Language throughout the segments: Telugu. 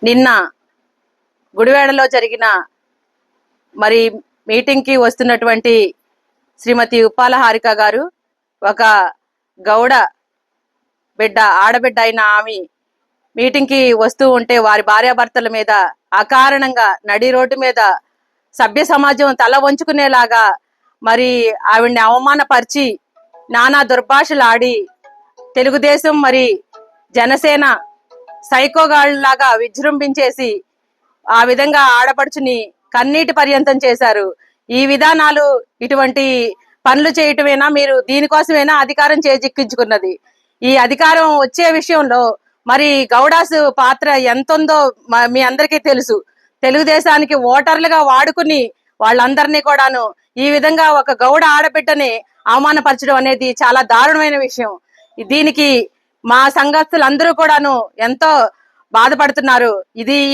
నిన్న గుడివాడలో జరిగిన మరి మీటింగ్ కి వస్తున్నటువంటి శ్రీమతి ఉప్పాల హారిక గారు ఒక గౌడ బిడ్డ ఆడబిడ్డ అయిన ఆమె మీటింగ్ కి వస్తూ ఉంటే వారి భార్యాభర్తల మీద అకారణంగా నడి రోడ్డు మీద సభ్య సమాజం తల వంచుకునేలాగా మరి ఆవిడ్ని అవమానపరిచి నానా దుర్భాషలు ఆడి తెలుగుదేశం మరి జనసేన సైకోగాళ్ళలాగా విజృంభించేసి ఆ విధంగా ఆడపడుచుని కన్నీటి పర్యంతం చేశారు. ఈ విధానాలు ఇటువంటి పనులు చేయటమేనా? మీరు దీనికోసమేనా అధికారం చేజిక్కించుకున్నది? ఈ అధికారం వచ్చే విషయంలో మరి గౌడాసు పాత్ర ఎంతుందో మీ అందరికీ తెలుసు. తెలుగుదేశానికి ఓటర్లుగా వాడుకుని వాళ్ళందరినీ కూడాను ఈ విధంగా ఒక గౌడ ఆడబిడ్డని అవమానపరచడం అనేది చాలా దారుణమైన విషయం. దీనికి మా సంఘస్థులందరూ కూడాను ఎంతో బాధపడుతున్నారు.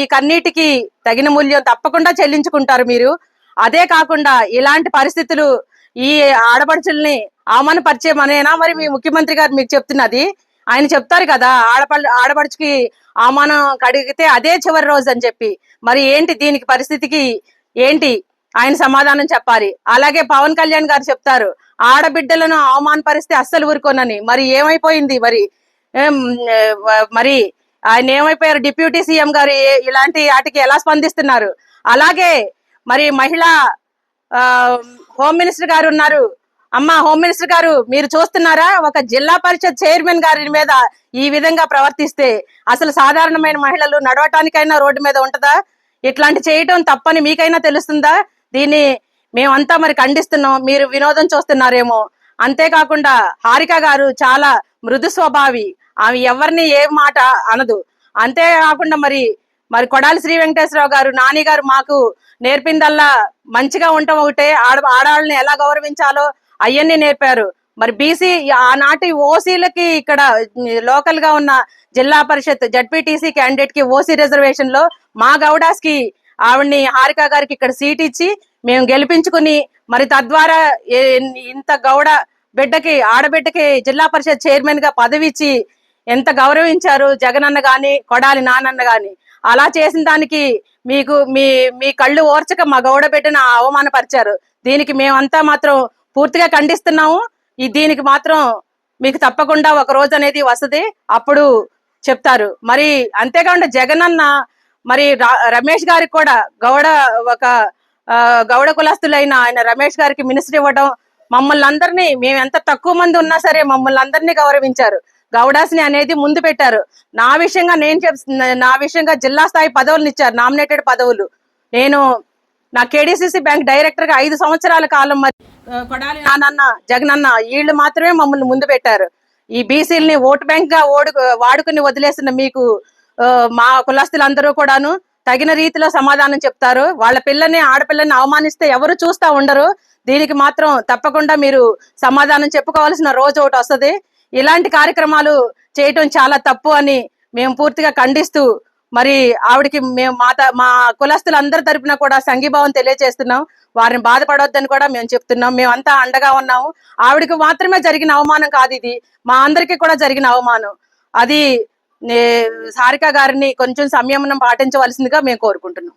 ఈ కన్నీటికి తగిన మూల్యం తప్పకుండా చెల్లించుకుంటారు మీరు. అదే కాకుండా ఇలాంటి పరిస్థితులు ఈ ఆడపడుచుల్ని అవమానపరిచేమనేనా మరి మీ ముఖ్యమంత్రి గారు మీకు చెప్తున్నది? ఆయన చెప్తారు కదా, ఆడపడుచుకి అవమానం కడిగితే అదే చివరి రోజు అని చెప్పి. మరి ఏంటి దీనికి పరిస్థితికి ఏంటి ఆయన సమాధానం చెప్పాలి. అలాగే పవన్ కళ్యాణ్ గారు చెప్తారు ఆడబిడ్డలను అవమానపరిస్తే అస్సలు ఊరుకోనని. మరి ఏమైపోయింది? మరి ఆయన ఏమైపోయారు? డిప్యూటీ సీఎం గారు ఇలాంటి వాటికి ఎలా స్పందిస్తున్నారు? అలాగే మరి మహిళా హోమ్ మినిస్టర్ గారు ఉన్నారు. అమ్మ హోమ్ మినిస్టర్ గారు, మీరు చూస్తున్నారా? ఒక జిల్లా పరిషత్ చైర్మన్ గారి మీద ఈ విధంగా ప్రవర్తిస్తే అసలు సాధారణమైన మహిళలు నడవటానికైనా రోడ్డు మీద ఉంటదా? ఇట్లాంటి చేయటం తప్పని మీకైనా తెలుస్తుందా? దీన్ని మేమంతా మరి ఖండిస్తున్నాం. మీరు వినోదం చూస్తున్నారేమో. అంతేకాకుండా హారిక గారు చాలా మృదు స్వభావి. ఆమె ఎవరిని ఏ మాట అనదు. అంతేకాకుండా మరి కొడాలి శ్రీ వెంకటేశ్వరరావు గారు, నాని గారు మాకు నేర్పిందల్లా మంచిగా ఉండటం ఒకటే, ఆడవాళ్ళని ఎలా గౌరవించాలో అవన్నీ నేర్పారు. మరి బీసీ ఆనాటి ఓసీలకి ఇక్కడ లోకల్ గా ఉన్న జిల్లా పరిషత్ జడ్పీటీసీ క్యాండిడేట్ కి ఓసీ రిజర్వేషన్ లో మా గౌడాస్ కి ఆవిడ్ని హారిక గారికి ఇక్కడ సీట్ ఇచ్చి మేము గెలిపించుకుని మరి తద్వారా ఇంత గౌడ బిడ్డకి ఆడబిడ్డకి జిల్లా పరిషత్ చైర్మన్ గా పదవి ఇచ్చి ఎంత గౌరవించారు జగనన్న గాని కొడాలి నానన్న గాని. అలా చేసిన దానికి మీకు మీ కళ్ళు ఓర్చక మా గౌడ బిడ్డను అవమానపరిచారు. దీనికి మేమంతా మాత్రం పూర్తిగా ఖండిస్తున్నాము. దీనికి మాత్రం మీకు తప్పకుండా ఒక రోజు అనేది వస్తుంది, అప్పుడు చెప్తారు. మరి అంతేకాకుండా జగనన్న మరి రమేష్ గారికి కూడా గౌడ కులస్తులైన ఆయన రమేష్ గారికి మినిస్టర్ ఇవ్వడం, మమ్మల్ని అందరినీ మేము ఎంత తక్కువ మంది ఉన్నా సరే మమ్మల్ని అందరినీ గౌరవించారు. గౌడాస్ని అనేది ముందు పెట్టారు. నా విషయంగా జిల్లా స్థాయి పదవులను ఇచ్చారు, నామినేటెడ్ పదవులు. నా కేడీసీసీ బ్యాంక్ డైరెక్టర్ గా 5 సంవత్సరాల కాలం మరి కొడాలి నానన్న జగనన్న వీళ్ళు మాత్రమే మమ్మల్ని ముందు పెట్టారు. ఈ బీసీలని ఓటు బ్యాంక్ గా వాడుకుని వదిలేసిన మీకు మా కులస్తులందరూ కూడాను తగిన రీతిలో సమాధానం చెప్తారు. వాళ్ళ ఆడపిల్లని అవమానిస్తే ఎవరు చూస్తా ఉండరు. దీనికి మాత్రం తప్పకుండా మీరు సమాధానం చెప్పుకోవాల్సిన రోజు ఒకటి వస్తుంది. ఇలాంటి కార్యక్రమాలు చేయటం చాలా తప్పు అని మేము పూర్తిగా ఖండిస్తూ మరి ఆవిడకి మేము మా కులస్తులందరి తరపున కూడా సంఘీభావం తెలియజేస్తున్నాం. వారిని బాధపడొద్దని కూడా మేము చెప్తున్నాం. మేమంతా అండగా ఉన్నాము. ఆవిడకి మాత్రమే జరిగిన అవమానం కాదు, ఇది మా అందరికీ కూడా జరిగిన అవమానం. అది హారిక గారిని కొంచెం సంయమనం పాటించవలసిందిగా మేము కోరుకుంటున్నాం.